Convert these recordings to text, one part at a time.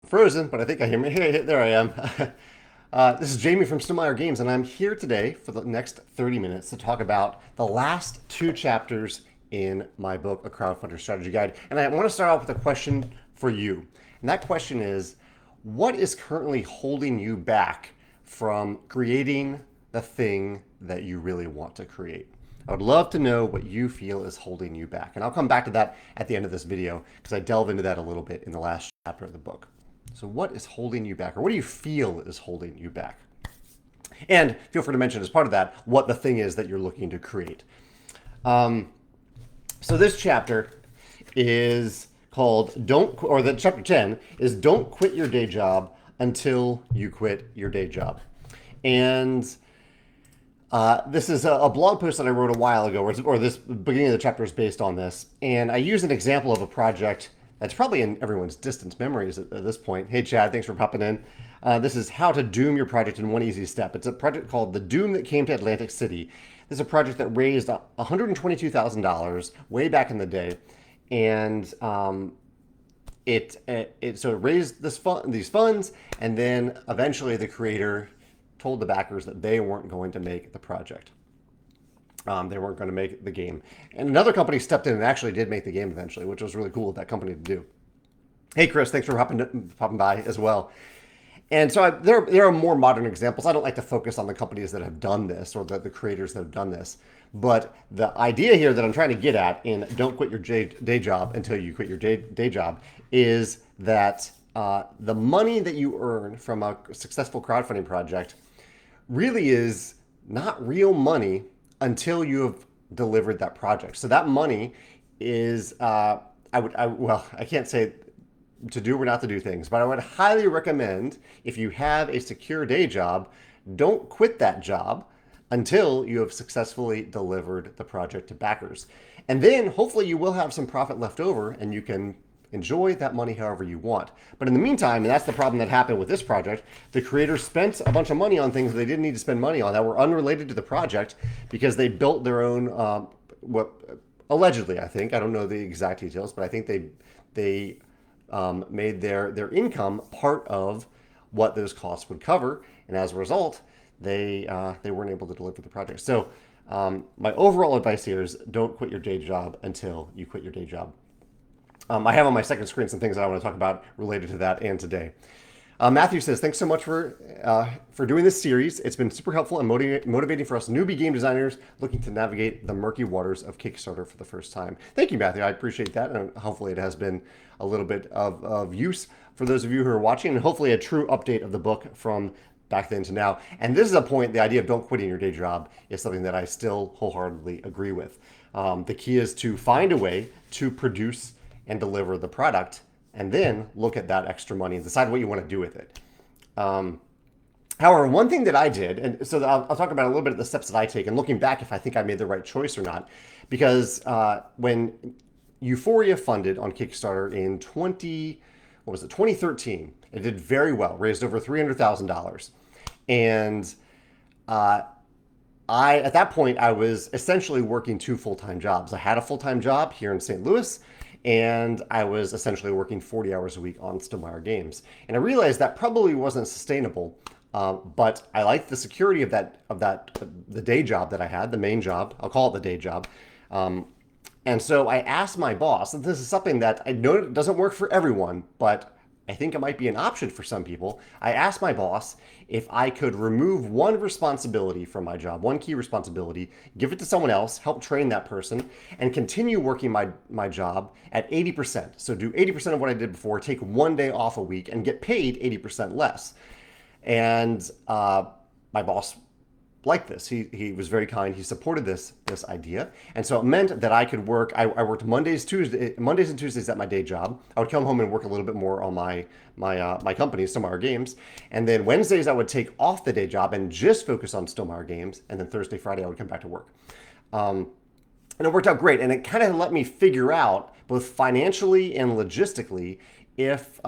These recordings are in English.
Frozen, but I think I hear me. Hey, there I am. This is Jamie from Stonemaier Games, and I'm here today for the next 30 minutes to talk about the last two chapters in my book, A Crowdfunder Strategy Guide. And I want to start off with a question for you. And that question is, what is currently holding you back from creating the thing that you really want to create? I would love to know what you feel is holding you back. And I'll come back to that at the end of this video because I delve into that a little bit in the last chapter of the book. So what is holding you back, or what do you feel is holding you back? And feel free to mention as part of that what the thing is that you're looking to create. So this chapter is called the chapter 10 is Don't Quit Your Day Job Until You Quit Your Day Job. And this is a blog post that I wrote a while ago, or this beginning of the chapter is based on this. And I use an example of a project that's probably in everyone's distant memories at this point. Hey, Chad, thanks for popping in. This is how to doom your project in one easy step. It's a project called The Doom That Came to Atlantic City. This is a project that raised $122,000 way back in the day. And so it raised these funds, and then eventually the creator told the backers that they weren't going to make the project. They weren't going to make the game. And another company stepped in and actually did make the game eventually, which was really cool of that company to do. Hey, Chris, thanks for popping by as well. And so there are more modern examples. I don't like to focus on the companies that have done this or the creators that have done this. But the idea here that I'm trying to get at in Don't Quit Your Day Job Until You Quit Your Day Job is that the money that you earn from a successful crowdfunding project really is not real money until you have delivered that project. So that money is, I can't say to do or not to do things, but I would highly recommend, if you have a secure day job, don't quit that job until you have successfully delivered the project to backers. And then hopefully you will have some profit left over and you can enjoy that money however you want. But in the meantime, and that's the problem that happened with this project, the creators spent a bunch of money on things they didn't need to spend money on that were unrelated to the project because they built their own, allegedly, I think, I don't know the exact details, but I think they made their income part of what those costs would cover. And as a result, they weren't able to deliver the project. So my overall advice here is don't quit your day job until you quit your day job. I have on my second screen some things that I want to talk about related to that and today. Matthew says, thanks so much for doing this series. It's been super helpful and motivating for us newbie game designers looking to navigate the murky waters of Kickstarter for the first time. Thank you, Matthew. I appreciate that. And hopefully it has been a little bit of use for those of you who are watching, and hopefully a true update of the book from back then to now. And this is a point, the idea of don't quitting your day job is something that I still wholeheartedly agree with. The key is to find a way to produce and deliver the product, and then look at that extra money and decide what you want to do with it. However, one thing that I did, and so I'll talk about a little bit of the steps that I take and looking back if I think I made the right choice or not, because when Euphoria funded on Kickstarter in 2013, it did very well, raised over $300,000. And at that point, I was essentially working two full-time jobs. I had a full-time job here in St. Louis, and I was essentially working 40 hours a week on Stonemaier Games. And I realized that probably wasn't sustainable, but I liked the security of the day job that I had, the main job. I'll call it the day job. And so I asked my boss, and this is something that I know doesn't work for everyone, but I think it might be an option for some people. I asked my boss if I could remove one responsibility from my job, one key responsibility, give it to someone else, help train that person, and continue working my job at 80%. So do 80% of what I did before, take one day off a week, and get paid 80% less. And my boss liked this. He was very kind. He supported this idea, and so it meant that I could work. I worked Mondays and Tuesdays at my day job. I would come home and work a little bit more on my company, Stonemaier Games, and then Wednesdays I would take off the day job and just focus on Stonemaier Games, and then Thursday, Friday I would come back to work. And it worked out great, and it kind of let me figure out both financially and logistically if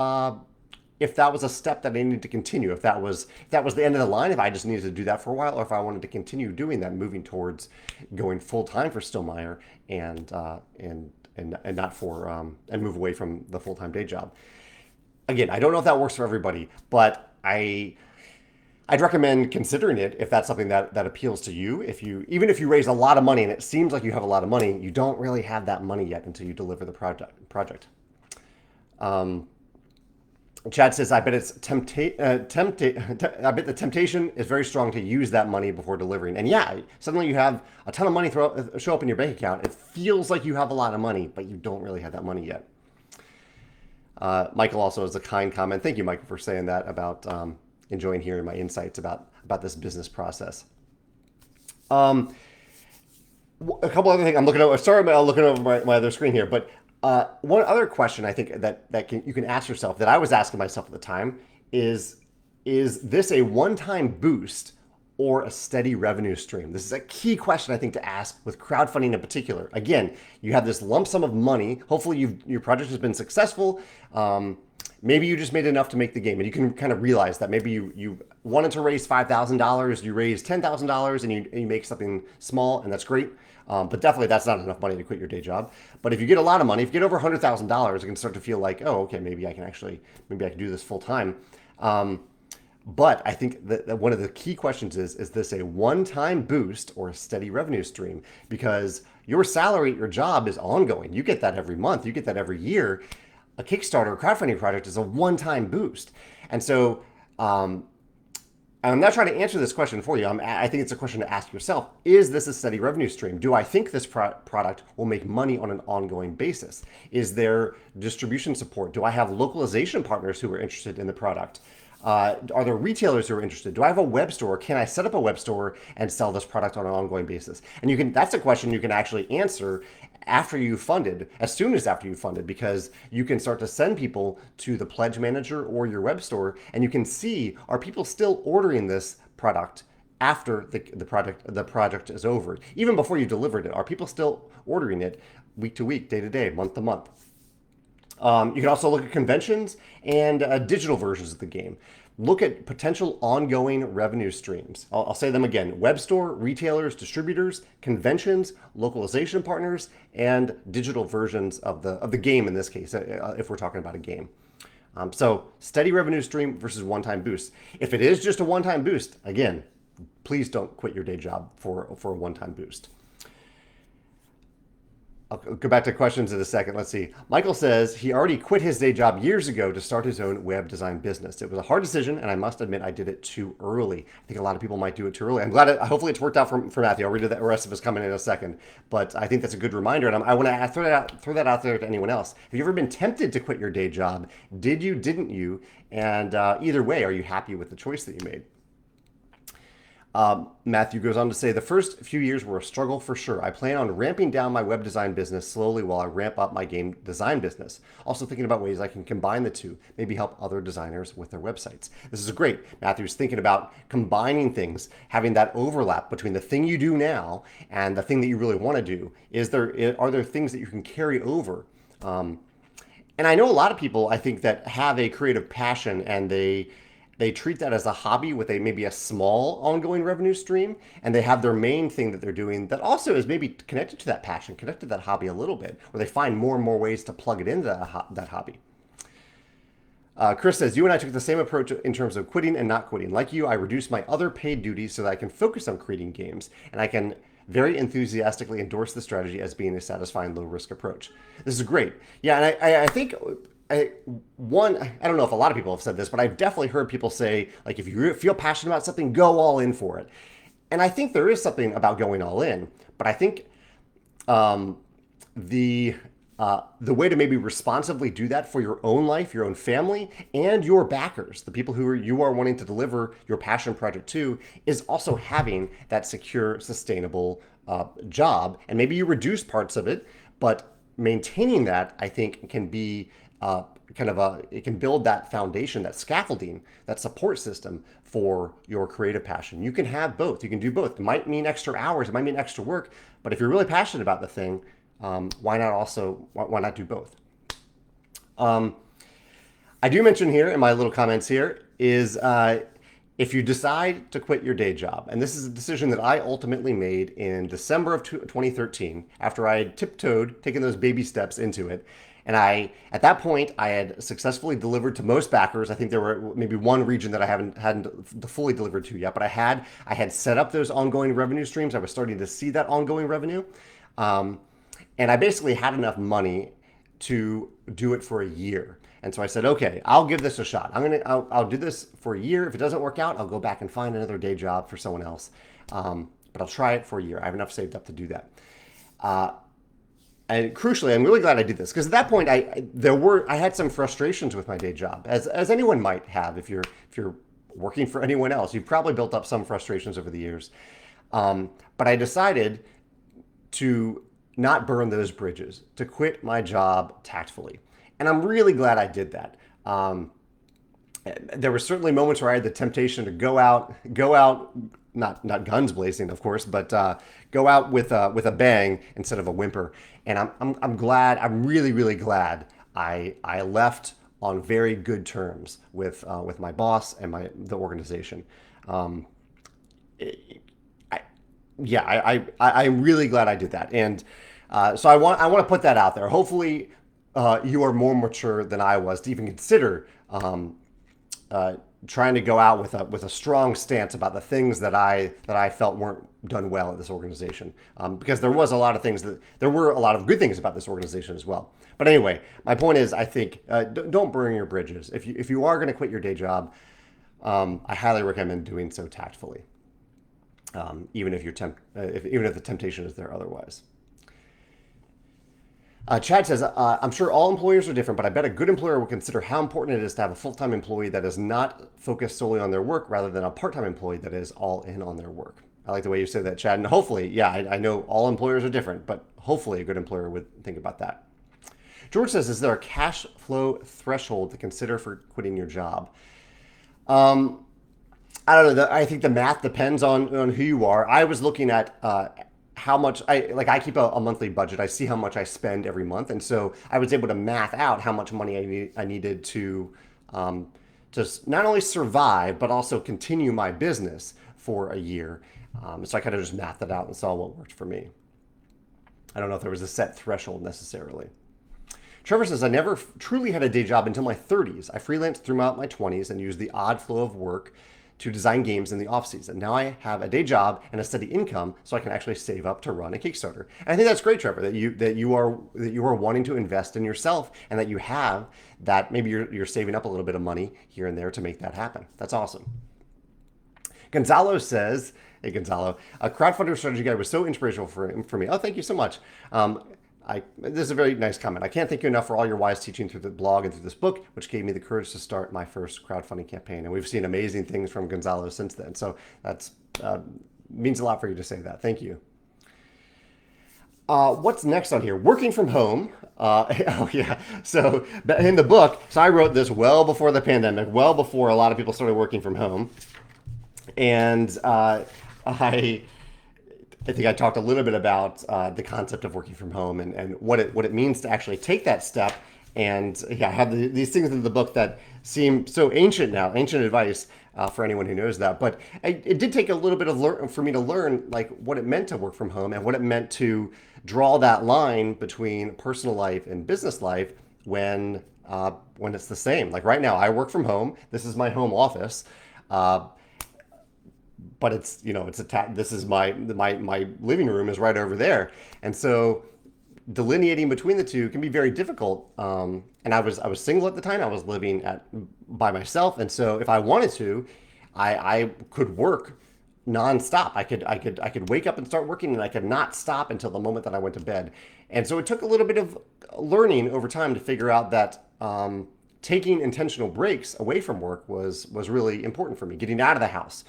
that was a step that I needed to continue, if that was the end of the line, if I just needed to do that for a while, or if I wanted to continue doing that, moving towards going full time for Stonemaier and not for and move away from the full time day job. Again, I don't know if that works for everybody, but I'd recommend considering it if that's something that appeals to you. Even if you raise a lot of money and it seems like you have a lot of money, you don't really have that money yet until you deliver the project. Um, Chad says, I bet I bet the temptation is very strong to use that money before delivering. And yeah, suddenly you have a ton of money show up in your bank account. It feels like you have a lot of money, but you don't really have that money yet. Michael also has a kind comment. Thank you, Michael, for saying that about enjoying hearing my insights about this business process. A couple other things I'm looking over. Sorry, I'm looking over my other screen here, but one other question I think that you can ask yourself, that I was asking myself at the time, is this a one-time boost or a steady revenue stream? This is a key question I think to ask with crowdfunding in particular. Again, you have this lump sum of money. Hopefully your project has been successful. Maybe you just made enough to make the game, and you can kind of realize that maybe you wanted to raise $5,000, you raised $10,000, and you make something small, and that's great. But definitely that's not enough money to quit your day job. But if you get a lot of money, if you get over $100,000, it can start to feel like, oh, okay, maybe I can do this full time. But I think that one of the key questions is this a one-time boost or a steady revenue stream? Because your salary at your job is ongoing. You get that every month. You get that every year. A Kickstarter or crowdfunding project is a one-time boost. And so I'm not trying to answer this question for you. I think it's a question to ask yourself. Is this a steady revenue stream? Do I think this product will make money on an ongoing basis? Is there distribution support? Do I have localization partners who are interested in the product? Are there retailers who are interested? Do I have a web store? Can I set up a web store and sell this product on an ongoing basis? And that's a question you can actually answer after you funded, as soon as after you funded, because you can start to send people to the pledge manager or your web store, and you can see, are people still ordering this product after the project is over? Even before you delivered it, are people still ordering it week to week, day to day, month to month? You can also look at conventions and digital versions of the game. Look at potential ongoing revenue streams. I'll say them again: web store, retailers, distributors, conventions, localization partners, and digital versions of the game in this case, if we're talking about a game. So steady revenue stream versus one-time boost. If it is just a one-time boost, again, please don't quit your day job for a one-time boost. I'll go back to questions in a second. Let's see. Michael says he already quit his day job years ago to start his own web design business. It was a hard decision, and I must admit I did it too early. I think a lot of people might do it too early. I'm glad hopefully it's worked out for Matthew. I'll read the rest of his comment in a second. But I think that's a good reminder, and I want to throw that out there to anyone else. Have you ever been tempted to quit your day job? Did you, didn't you? And either way, are you happy with the choice that you made? Matthew goes on to say, the first few years were a struggle for sure. I plan on ramping down my web design business slowly while I ramp up my game design business. Also thinking about ways I can combine the two, maybe help other designers with their websites. This is great. Matthew's thinking about combining things, having that overlap between the thing you do now and the thing that you really want to do. Are there things that you can carry over? And I know a lot of people, I think, that have a creative passion and they treat that as a hobby with maybe a small ongoing revenue stream, and they have their main thing that they're doing that also is maybe connected to that passion, connected to that hobby a little bit, where they find more and more ways to plug it into that hobby. Chris says, you and I took the same approach in terms of quitting and not quitting. Like you, I reduced my other paid duties so that I can focus on creating games, and I can very enthusiastically endorse the strategy as being a satisfying low-risk approach. This is great. Yeah, and I think... I don't know if a lot of people have said this, but I've definitely heard people say, like, if you feel passionate about something, go all in for it. And I think there is something about going all in, but I think the way to maybe responsibly do that for your own life, your own family, and your backers, the people who you are wanting to deliver your passion project to, is also having that secure, sustainable job. And maybe you reduce parts of it, but maintaining that, I think, can be it can build that foundation, that scaffolding, that support system for your creative passion. You can have both. You can do both. It might mean extra hours. It might mean extra work. But if you're really passionate about the thing, why not do both? I do mention here in my little comments here is if you decide to quit your day job, and this is a decision that I ultimately made in December of 2013 after I had tiptoed, taken those baby steps into it. And at that point, I had successfully delivered to most backers. I think there were maybe one region that I hadn't fully delivered to yet, but I had set up those ongoing revenue streams. I was starting to see that ongoing revenue, um, and I basically had enough money to do it for a year. And so I said, okay, I'll give this a shot. I'll do this for a year. If it doesn't work out, I'll go back and find another day job for someone else. But I'll try it for a year. I have enough saved up to do that. And crucially, I'm really glad I did this because at that point, I had some frustrations with my day job, as anyone might have if you're working for anyone else. You've probably built up some frustrations over the years. But I decided to not burn those bridges, to quit my job tactfully. And I'm really glad I did that. There were certainly moments where I had the temptation to go out, not guns blazing, of course, but go out with a bang instead of a whimper. And I'm glad. I'm really really glad I left on very good terms with my boss and the organization. Um, I'm really glad I did that. And so I want to put that out there. Hopefully, you are more mature than I was to even consider trying to go out with a strong stance about the things that I felt weren't done well at this organization. Because there were a lot of good things about this organization as well. But anyway, my point is, I think don't burn your bridges. If you are going to quit your day job, I highly recommend doing so tactfully, even if even if the temptation is there otherwise. Chad says, I'm sure all employers are different, but I bet a good employer will consider how important it is to have a full-time employee that is not focused solely on their work rather than a part-time employee that is all in on their work. I like the way you said that, Chad. And hopefully, yeah, I know all employers are different, but hopefully a good employer would think about that. George says, is there a cash flow threshold to consider for quitting your job? I don't know. I think the math depends on who you are. I was looking at how much I keep a monthly budget. I see how much I spend every month, and so I was able to math out how much money I needed to just not only survive but also continue my business for a year. So I kind of just mathed it out and saw what worked for me. I don't know if there was a set threshold necessarily. Trevor says, I never truly had a day job until my 30s. I freelanced throughout my 20s and used the odd flow of work to design games in the off season. Now I have a day job and a steady income, so I can actually save up to run a Kickstarter. And I think that's great, Trevor, that you are wanting to invest in yourself and that you have that. Maybe you're saving up a little bit of money here and there to make that happen. That's awesome. Gonzalo says, hey Gonzalo, a crowdfunder strategy guide was so inspirational for me. Oh, thank you so much. This is a very nice comment. I can't thank you enough for all your wise teaching through the blog and through this book, which gave me the courage to start my first crowdfunding campaign. And we've seen amazing things from Gonzalo since then. So that's means a lot for you to say that. Thank you. What's next on here? Working from home. Oh yeah. So in the book, so I wrote this well before the pandemic, well before a lot of people started working from home, and I think I talked a little bit about the concept of working from home and what it means to actually take that step. And yeah, I have these things in the book that seem so ancient now, ancient advice for anyone who knows that. But it did take a little bit for me to learn like what it meant to work from home and what it meant to draw that line between personal life and business life when it's the same. Like right now, I work from home. This is my home office. But it's this is my living room is right over there, and so delineating between the two can be very difficult. And I was single at the time. I was living by myself, and so if I wanted to, I could work nonstop. I could wake up and start working, and I could not stop until the moment that I went to bed. And so it took a little bit of learning over time to figure out that. Taking intentional breaks away from work was really important for me. Getting out of the house,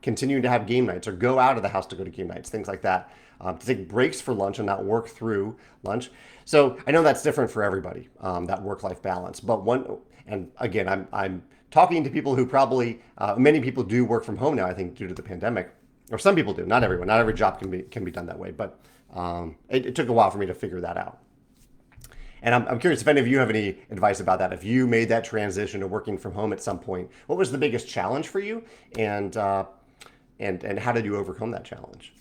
continuing to have game nights or go out of the house to go to game nights, things like that. To take breaks for lunch and not work through lunch. So I know that's different for everybody, that work-life balance. But and again, I'm talking to people who probably, many people do work from home now, I think, due to the pandemic. Or some people do, not everyone. Not every job can be done that way. But it took a while for me to figure that out. And I'm curious if any of you have any advice about that. If you made that transition to working from home at some point, what was the biggest challenge for you, and how did you overcome that challenge?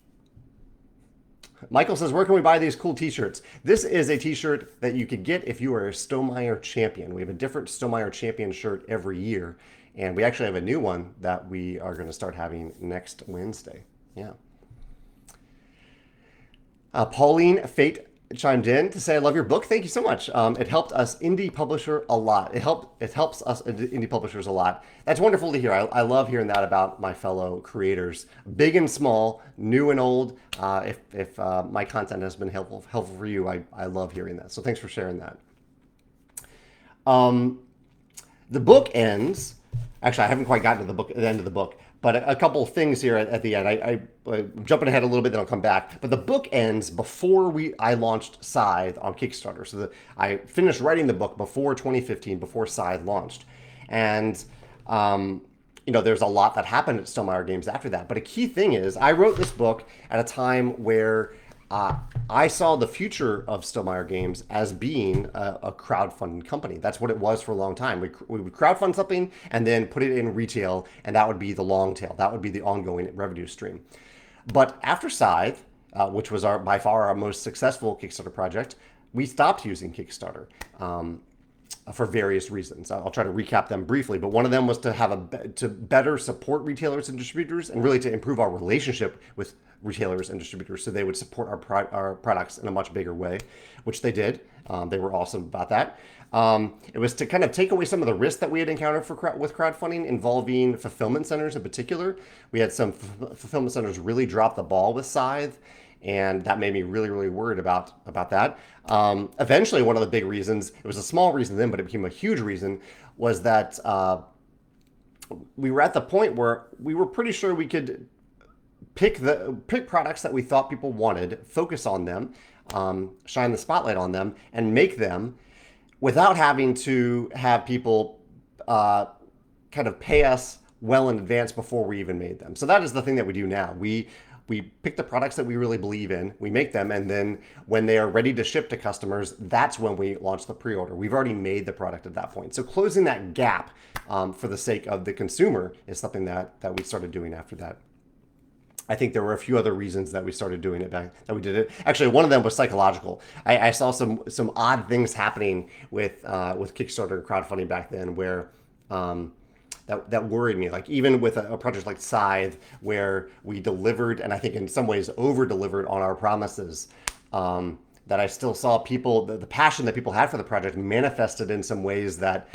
Michael says, where can we buy these cool t-shirts? This is a t-shirt that you could get if you are a Stonemaier champion. We have a different Stonemaier champion shirt every year. And we actually have a new one that we are going to start having next Wednesday. Yeah. Pauline Fate chimed in to say, I love your book. Thank you so much. It helped us indie publisher a lot. It helps us indie publishers a lot. That's wonderful to hear. I love hearing that about my fellow creators, big and small, new and old. If my content has been helpful for you, I love hearing that. So thanks for sharing that. The book ends. Actually, I haven't quite gotten to the end of the book, but a couple of things here at the end. I'm jumping ahead a little bit, then I'll come back. But the book ends before I launched Scythe on Kickstarter. So I finished writing the book before 2015, before Scythe launched. And, there's a lot that happened at Stonemaier Games after that. But a key thing is I wrote this book at a time where I saw the future of Stonemaier Games as being a crowdfunding company. That's what it was for a long time. We would crowdfund something and then put it in retail, and that would be the long tail. That would be the ongoing revenue stream. But after Scythe, which was by far our most successful Kickstarter project, we stopped using Kickstarter for various reasons. I'll try to recap them briefly, but one of them was to better support retailers and distributors, and really to improve our relationship with retailers and distributors so they would support our products in a much bigger way, which they did. They were awesome about that. It was to kind of take away some of the risks that we had encountered with crowdfunding involving fulfillment centers in particular. We had some fulfillment centers really drop the ball with Scythe, and that made me really, really worried about that. Eventually, one of the big reasons, it was a small reason then, but it became a huge reason, was that we were at the point where we were pretty sure we could pick products that we thought people wanted, focus on them, shine the spotlight on them, and make them without having to have people kind of pay us well in advance before we even made them. So that is the thing that we do now. We pick the products that we really believe in, we make them, and then when they are ready to ship to customers, that's when we launch the pre-order. We've already made the product at that point. So closing that gap for the sake of the consumer is something that we started doing after that. I think there were a few other reasons that we started doing it that we did it. Actually, one of them was psychological. I saw some odd things happening with Kickstarter and crowdfunding back then where that worried me. Like even with a project like Scythe, where we delivered, and I think in some ways over-delivered on our promises, that I still saw people, the passion that people had for the project manifested in some ways that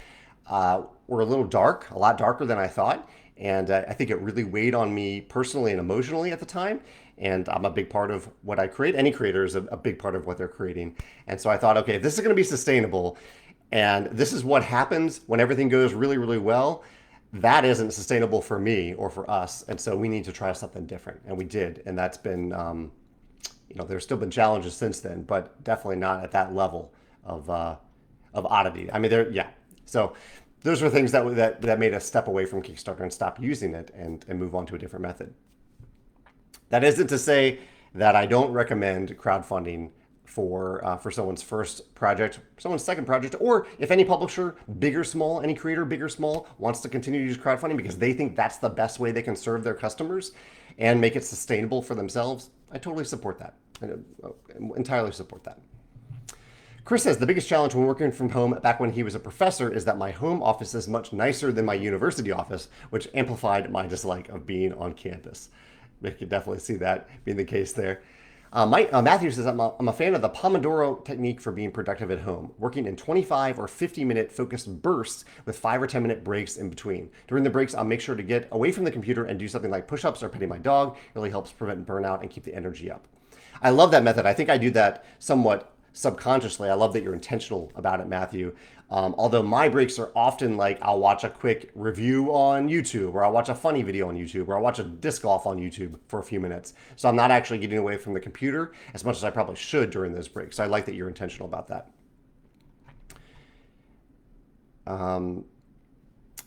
were a lot darker than I thought. And I think it really weighed on me personally and emotionally at the time. And I'm a big part of what I create. Any creator is a big part of what they're creating. And so I thought, okay, if this is going to be sustainable, and this is what happens when everything goes really, really well, that isn't sustainable for me or for us. And so we need to try something different. And we did. And that's been, there's still been challenges since then, but definitely not at that level of oddity. I mean, So those were things that made us step away from Kickstarter and stop using it and move on to a different method. That isn't to say that I don't recommend crowdfunding for someone's first project, someone's second project, or if any publisher, big or small, any creator, big or small, wants to continue to use crowdfunding because they think that's the best way they can serve their customers and make it sustainable for themselves. I totally support that. I entirely support that. Chris says, the biggest challenge when working from home back when he was a professor is that my home office is much nicer than my university office, which amplified my dislike of being on campus. I could definitely see that being the case there. Matthew says, I'm a fan of the Pomodoro technique for being productive at home, working in 25 or 50-minute focused bursts with 5 or 10-minute breaks in between. During the breaks, I'll make sure to get away from the computer and do something like push-ups or petting my dog. It really helps prevent burnout and keep the energy up. I love that method. I think I do that somewhat subconsciously. I love that you're intentional about it, Matthew. Although my breaks are often like I'll watch a quick review on YouTube, or I'll watch a funny video on YouTube, or I'll watch a disc golf on YouTube for a few minutes. So I'm not actually getting away from the computer as much as I probably should during those breaks. So I like that you're intentional about that.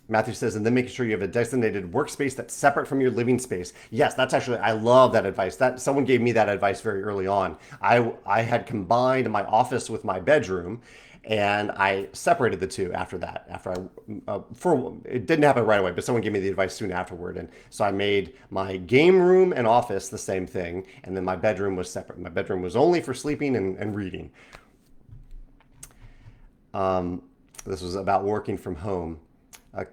Matthew says, and then making sure you have a designated workspace that's separate from your living space. Yes, that's actually, I love that advice. That someone gave me that advice very early on. I had combined my office with my bedroom, And I separated the two after that. It didn't happen right away, but someone gave me the advice soon afterward, and so I made my game room and office the same thing, and then my bedroom was separate. My bedroom was only for sleeping and reading. This was about working from home. Uh,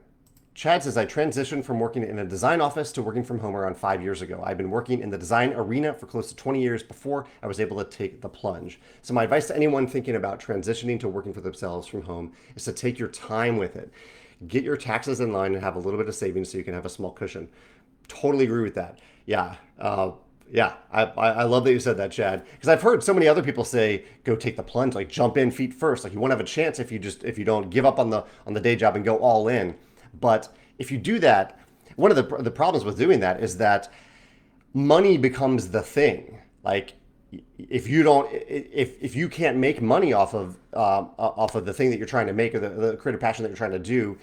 Chad says, I transitioned from working in a design office to working from home around 5 years ago. I've been working in the design arena for close to 20 years before I was able to take the plunge. So my advice to anyone thinking about transitioning to working for themselves from home is to take your time with it. Get your taxes in line and have a little bit of savings so you can have a small cushion. Totally agree with that. Yeah. Yeah, I love that you said that, Chad, because I've heard so many other people say, "Go take the plunge, like jump in feet first. Like you won't have a chance if you don't give up on the day job and go all in." But if you do that, one of the problems with doing that is that money becomes the thing. Like if you can't make money off of the thing that you're trying to make, or the creative passion that you're trying to do,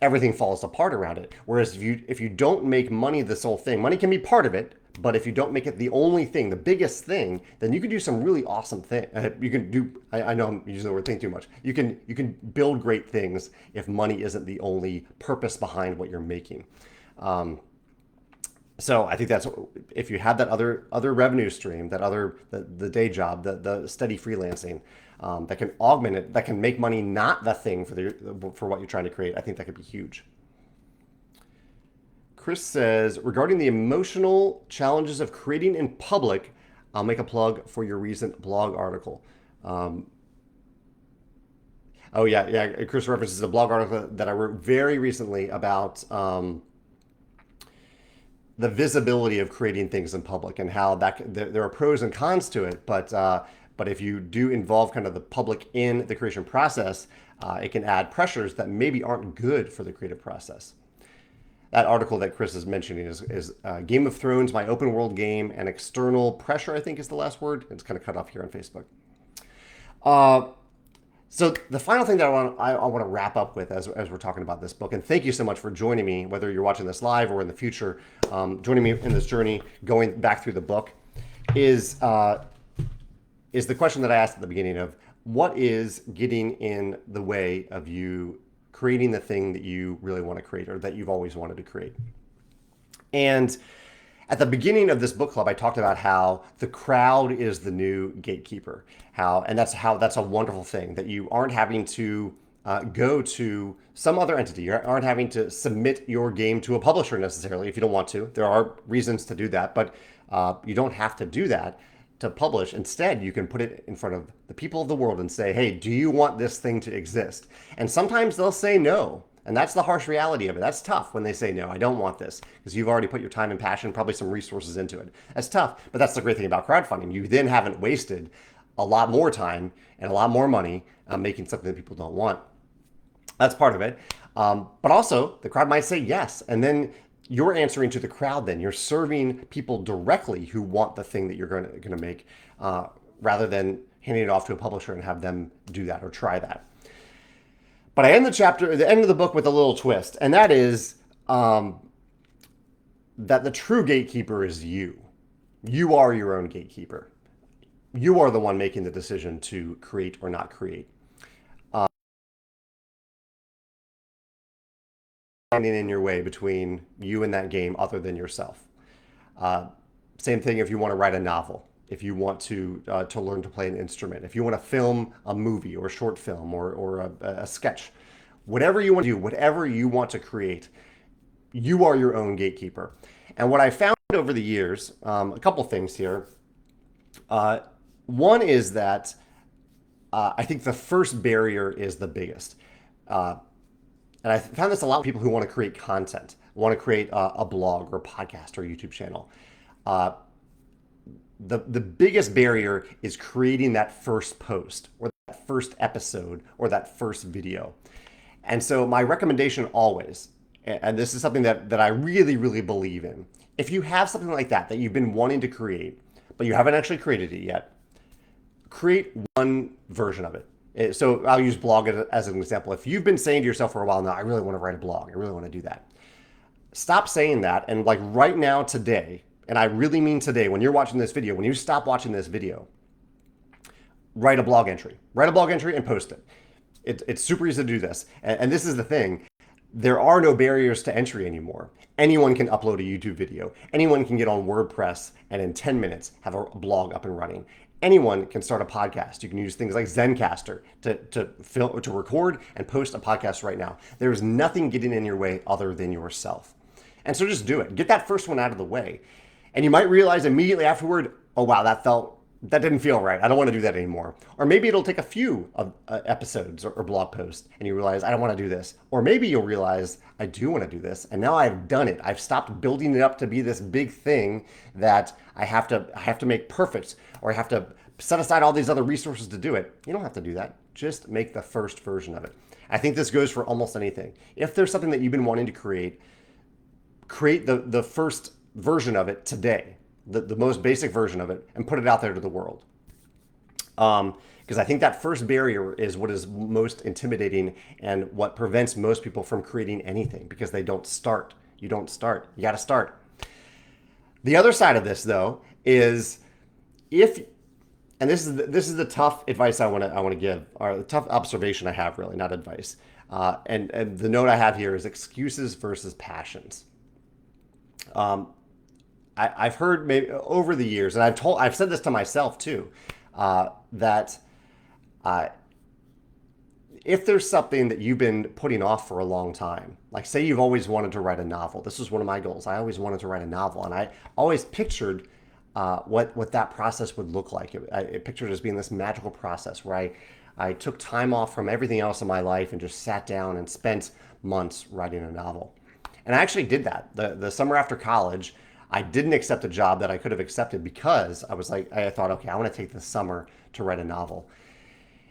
everything falls apart around it. Whereas if you don't make money the sole thing, money can be part of it, but if you don't make it the only thing, the biggest thing, then you can do some really awesome things. You can do. I know I'm using the word "think" too much. You can build great things if money isn't the only purpose behind what you're making. So I think that's, if you have that other revenue stream, the day job, the steady freelancing, that can augment it, that can make money not the thing for what you're trying to create. I think that could be huge. Chris says, regarding the emotional challenges of creating in public, I'll make a plug for your recent blog article. Oh yeah. Chris references a blog article that I wrote very recently about the visibility of creating things in public, and how there are pros and cons to it. But if you do involve kind of the public in the creation process, it can add pressures that maybe aren't good for the creative process. That article that Chris is mentioning is Game of Thrones, my open world game, and external pressure, I think is the last word. It's kind of cut off here on Facebook. So the final thing that I want to wrap up with as we're talking about this book, and thank you so much for joining me, whether you're watching this live or in the future, joining me in this journey, going back through the book, is the question that I asked at the beginning of, what is getting in the way of you creating the thing that you really want to create, or that you've always wanted to create? And at the beginning of this book club, I talked about how the crowd is the new gatekeeper. That's a wonderful thing, that you aren't having to go to some other entity. You aren't having to submit your game to a publisher necessarily if you don't want to. There are reasons to do that, but you don't have to do that to publish. Instead, you can put it in front of the people of the world and say, hey, do you want this thing to exist? And sometimes they'll say no. And that's the harsh reality of it. That's tough when they say, no, I don't want this, because you've already put your time and passion, probably some resources into it. That's tough, but that's the great thing about crowdfunding. You then haven't wasted a lot more time and a lot more money making something that people don't want. That's part of it. But also, the crowd might say yes. And then you're answering to the crowd then. You're serving people directly who want the thing that you're going to make, rather than handing it off to a publisher and have them do that or try that. But I end the end of the book with a little twist, and that is that the true gatekeeper is you. You are your own gatekeeper. You are the one making the decision to create or not create. Standing in your way between you and that game other than yourself. Same thing if you want to write a novel, if you want to learn to play an instrument, if you want to film a movie or a short film or a sketch, whatever you want to do, whatever you want to create, you are your own gatekeeper. And what I found over the years, a couple things here. One is that I think the first barrier is the biggest. And I found this a lot with people who want to create content, want to create a blog or a podcast or a YouTube channel. The biggest barrier is creating that first post or that first episode or that first video. And so my recommendation always, and this is something that I really, really believe in, if you have something like that you've been wanting to create, but you haven't actually created it yet, create one version of it. So I'll use blog as an example. If you've been saying to yourself for a while now, I really want to write a blog, I really want to do that, stop saying that. And like right now, today, and I really mean today, when you're watching this video, when you stop watching this video, write a blog entry. Write a blog entry and post it. It's super easy to do this. And this is the thing. There are no barriers to entry anymore. Anyone can upload a YouTube video. Anyone can get on WordPress and in 10 minutes have a blog up and running. Anyone can start a podcast. You can use things like Zencaster to record and post a podcast right now. There's nothing getting in your way other than yourself. And so just do it. Get that first one out of the way. And you might realize immediately afterward, oh wow, that didn't feel right. I don't want to do that anymore. Or maybe it'll take a few episodes or blog posts and you realize, I don't want to do this. Or maybe you'll realize, I do want to do this. And now I've done it. I've stopped building it up to be this big thing that I have to make perfect, or I have to set aside all these other resources to do it. You don't have to do that. Just make the first version of it. I think this goes for almost anything. If there's something that you've been wanting to create the first version of it today, the most basic version of it, and put it out there to the world. Because I think that first barrier is what is most intimidating and what prevents most people from creating anything, because they don't start. You don't start. You got to start. The other side of this, though, is and this is the tough advice I want to give, or the tough observation I have, really, not advice. And the note I have here is excuses versus passions. I've heard maybe over the years, and I've said this to myself too, that if there's something that you've been putting off for a long time, like say you've always wanted to write a novel. This was one of my goals. I always wanted to write a novel, and I always pictured what that process would look like. I pictured it as being this magical process where I took time off from everything else in my life and just sat down and spent months writing a novel. And I actually did that. The summer after college, I didn't accept a job that I could have accepted because I thought, okay, I want to take this summer to write a novel.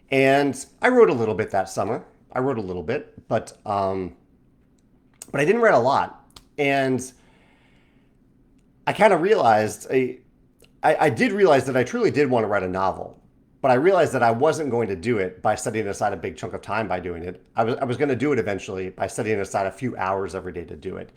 And I wrote a little bit that summer. But I didn't write a lot. And I kind of realized, I did realize that I truly did want to write a novel. But I realized that I wasn't going to do it by setting aside a big chunk of time by doing it. I was going to do it eventually by setting aside a few hours every day to do it.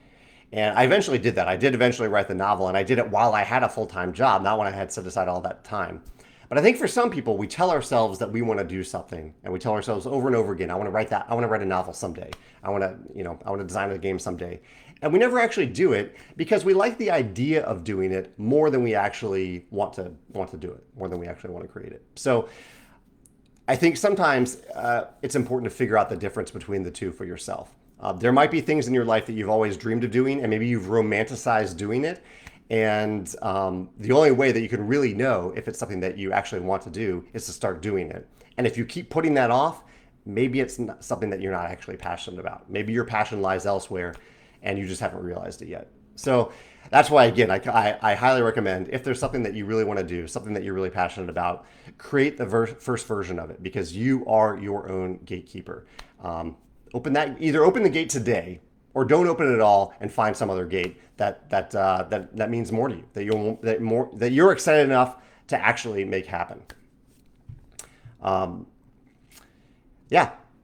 And I eventually did that. I did eventually write the novel, and I did it while I had a full-time job, not when I had set aside all that time. But I think for some people, we tell ourselves that we want to do something, and we tell ourselves over and over again, I want to write that. I want to write a novel someday. I want to design a game someday. And we never actually do it because we like the idea of doing it more than we actually want to do it, more than we actually want to create it. So I think sometimes it's important to figure out the difference between the two for yourself. There might be things in your life that you've always dreamed of doing, and maybe you've romanticized doing it. And the only way that you can really know if it's something that you actually want to do is to start doing it. And if you keep putting that off, maybe it's not something that you're not actually passionate about. Maybe your passion lies elsewhere and you just haven't realized it yet. So that's why, again, I highly recommend, if there's something that you really want to do, something that you're really passionate about, create the first version of it, because you are your own gatekeeper. Open the gate today, or don't open it at all and find some other gate that means more to you, that you're excited enough to actually make happen.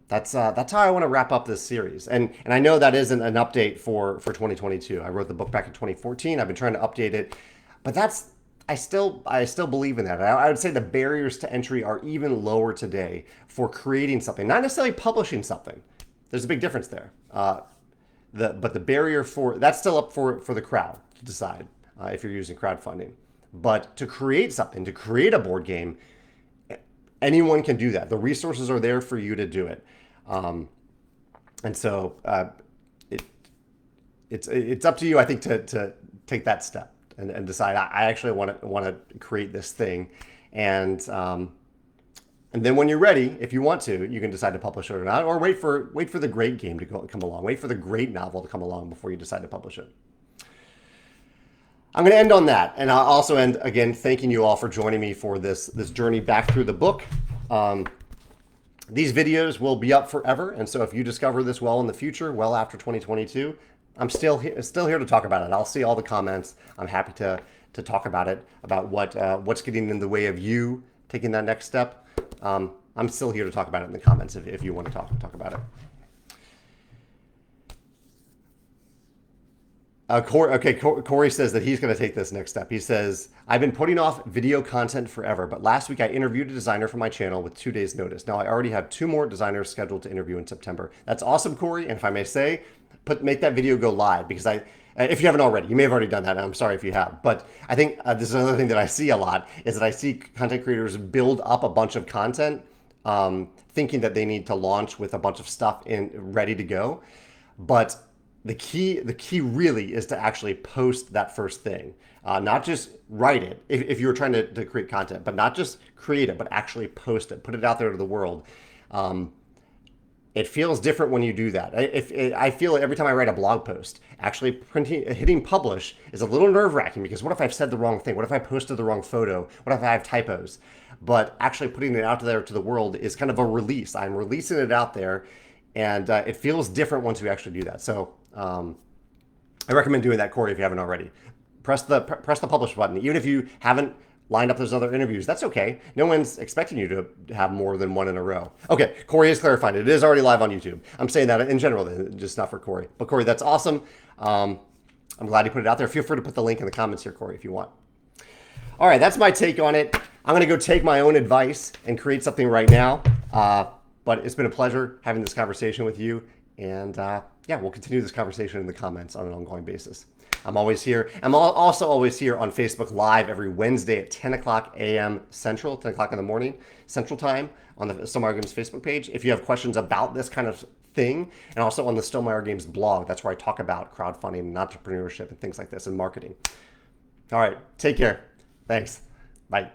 That's how I want to wrap up this series. And I know that isn't an update for 2022. I wrote the book back in 2014. I've been trying to update it, but I still believe in that. I would say the barriers to entry are even lower today for creating something, not necessarily publishing something. There's a big difference there. But the barrier that's still up for the crowd to decide if you're using crowdfunding. But to create something, to create a board game, anyone can do that. The resources are there for you to do it. And so it's up to you, I think, to take that step and decide, I actually want to create this thing. And then when you're ready, if you want to, you can decide to publish it or not, or wait for the great game to come along. Wait for the great novel to come along before you decide to publish it. I'm going to end on that, and I'll also end again thanking you all for joining me for this journey back through the book. These videos will be up forever, and so if you discover this well in the future, well after 2022, I'm still here to talk about it. I'll see all the comments. I'm happy to talk about it, about what's getting in the way of you taking that next step. I'm still here to talk about it in the comments if you want to talk about it. Corey says that he's going to take this next step. He says, I've been putting off video content forever, but last week I interviewed a designer for my channel with 2 days notice. Now I already have 2 more designers scheduled to interview in September. That's awesome, Corey. And if I may say, make that video go live, because if you haven't already, you may have already done that. And I'm sorry if you have, but I think this is another thing that I see a lot, is that I see content creators build up a bunch of content, thinking that they need to launch with a bunch of stuff ready to go. But the key really is to actually post that first thing, not just write it if you're trying to create content, but not just create it, but actually post it, put it out there to the world. It feels different when you do that. I feel every time I write a blog post, actually hitting publish is a little nerve-wracking, because what if I've said the wrong thing? What if I posted the wrong photo? What if I have typos? But actually putting it out there to the world is kind of a release. I'm releasing it out there, and it feels different once you actually do that. So I recommend doing that, Corey, if you haven't already. Press the publish button. Even if you haven't lined up those other interviews, that's okay. No one's expecting you to have more than one in a row. Okay, Corey has clarified it. It is already live on YouTube. I'm saying that in general, just not for Corey. But Corey, that's awesome. I'm glad you put it out there. Feel free to put the link in the comments here, Corey, if you want. All right, that's my take on it. I'm going to go take my own advice and create something right now. But it's been a pleasure having this conversation with you. And yeah, we'll continue this conversation in the comments on an ongoing basis. I'm always here. I'm also always here on Facebook Live every Wednesday at 10 o'clock a.m. Central, 10 o'clock in the morning, Central Time, on the Stonemaier Games Facebook page. If you have questions about this kind of thing, and also on the Stonemaier Games blog, that's where I talk about crowdfunding and entrepreneurship and things like this, and marketing. All right, take care. Thanks. Bye.